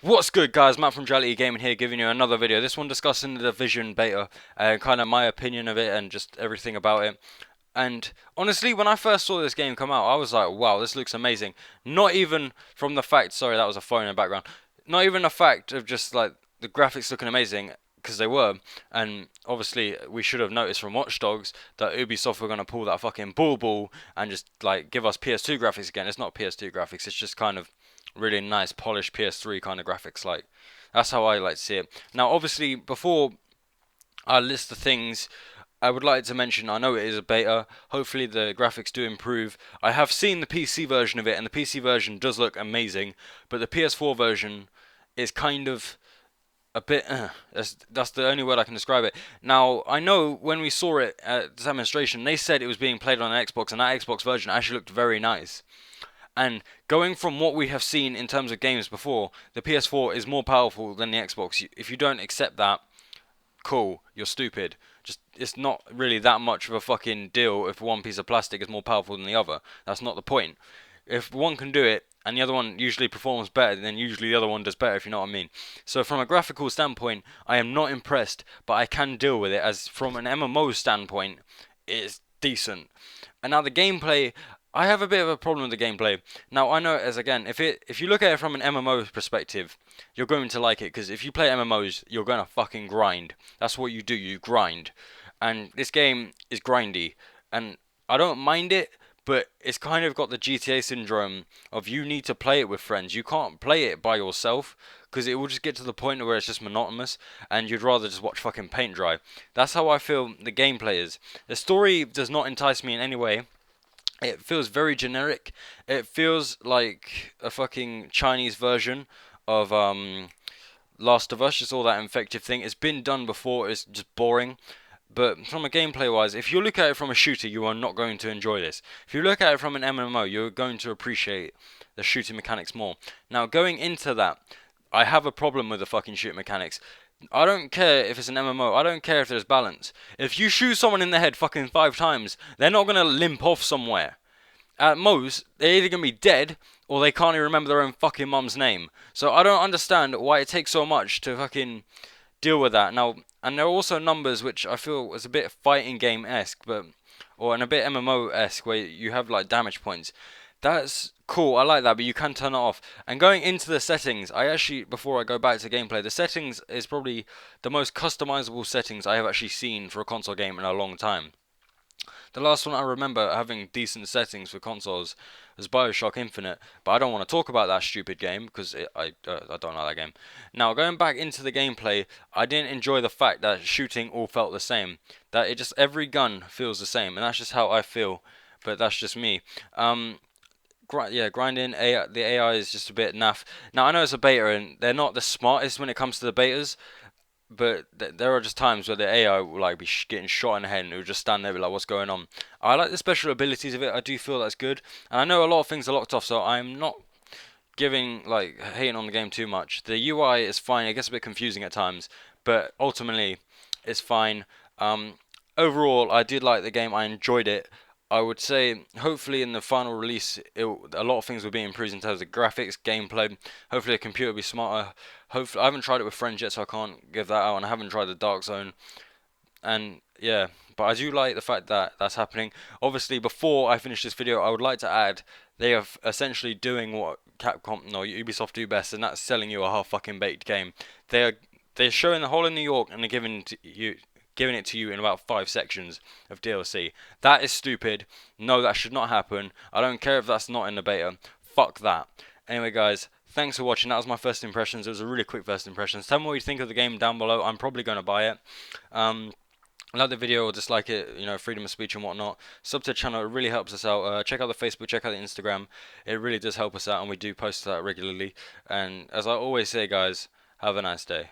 What's good, guys? Matt from Duality Gaming here, giving you another video. This one discussing the Division beta and kind of my opinion of it and just everything about it. And honestly, when I first saw this game come out, I was like, wow, this looks amazing. Not even from the fact, sorry, that was a phone in the background. Not even the fact of just like the graphics looking amazing, because they were. And obviously, we should have noticed from Watch Dogs that Ubisoft were going to pull that fucking ball and just like give us PS2 graphics again. It's not PS2 graphics, it's just kind of really nice, polished PS3 kind of graphics. Like, that's how I like to see it. Now, obviously, before I list the things I would like to mention, I know it is a beta. Hopefully the graphics do improve. I have seen the PC version of it, and the PC version does look amazing, but the PS4 version is kind of a bit. That's the only word I can describe it. Now, I know when we saw it at the demonstration, they said it was being played on an Xbox, and that Xbox version actually looked very nice. And going from what we have seen in terms of games before, the PS4 is more powerful than the Xbox. If you don't accept that, cool, you're stupid. Just it's not really that much of a fucking deal if one piece of plastic is more powerful than the other. That's not the point. If one can do it and the other one usually performs better, then usually the other one does better, if you know what I mean. So from a graphical standpoint, I am not impressed, but I can deal with it. As from an MMO standpoint, it's decent. And now the gameplay, I have a bit of a problem with the gameplay. Now I know, as again, if you look at it from an MMO perspective, you're going to like it, because if you play MMOs, you're gonna fucking grind. That's what you do, you grind. And this game is grindy, and I don't mind it, but it's kind of got the GTA syndrome of you need to play it with friends. You can't play it by yourself because it will just get to the point where it's just monotonous and you'd rather just watch fucking paint dry. That's how I feel the gameplay is. The story does not entice me in any way. It feels very generic. It feels like a fucking Chinese version of Last of Us, just all that infective thing. It's been done before, it's just boring. But from a gameplay wise, if you look at it from a shooter, you are not going to enjoy this. If you look at it from an MMO, you're going to appreciate the shooting mechanics more. Now, going into that, I have a problem with the fucking shooting mechanics. I don't care if it's an MMO. I don't care if there's balance. If you shoot someone in the head fucking 5 times, they're not gonna limp off somewhere. At most, they're either gonna be dead or they can't even remember their own fucking mum's name. So I don't understand why it takes so much to fucking deal with that. Now, and there are also numbers which I feel was a bit fighting game esque, but or and a bit MMO esque where you have like damage points. That's cool. I like that, but you can turn it off. And going into the settings, I actually, before I go back to gameplay, the settings is probably the most customizable settings I have actually seen for a console game in a long time. The last one I remember having decent settings for consoles was Bioshock Infinite, but I don't want to talk about that stupid game because I don't like that game. Now, going back into the gameplay, I didn't enjoy the fact that shooting all felt the same. That it just every gun feels the same, and that's just how I feel. But that's just me. Grinding the AI is just a bit naff. Now I know it's a beta and they're not the smartest when it comes to the betas, but there are just times where the AI will like be getting shot in the head and it will just stand there and be like, what's going on? I like the special abilities of it. I do feel that's good, and I know a lot of things are locked off, so I'm not giving like hating on the game too much. The UI is fine. It gets a bit confusing at times, but ultimately it's fine. Overall, I did like the game. I enjoyed it. I would say, hopefully, in the final release, a lot of things will be improved in terms of graphics, gameplay. Hopefully, the computer will be smarter. Hopefully, I haven't tried it with friends yet, so I can't give that out, and I haven't tried the Dark Zone. And yeah, but I do like the fact that that's happening. Obviously, before I finish this video, I would like to add they are essentially doing what Ubisoft do best, and that's selling you a half fucking baked game. They're showing the whole of New York, and they're giving it to you in about 5 sections of DLC. That is stupid. No, that should not happen. I don't care if that's not in the beta. Fuck that. Anyway, guys, thanks for watching. That was my first impressions. It was a really quick first impressions. Tell me what you think of the game down below. I'm probably going to buy it. Like the video or dislike it, freedom of speech and whatnot. Sub to the channel, it really helps us out. Check out the Facebook, check out the Instagram. It really does help us out, and we do post that regularly. And as I always say, guys, have a nice day.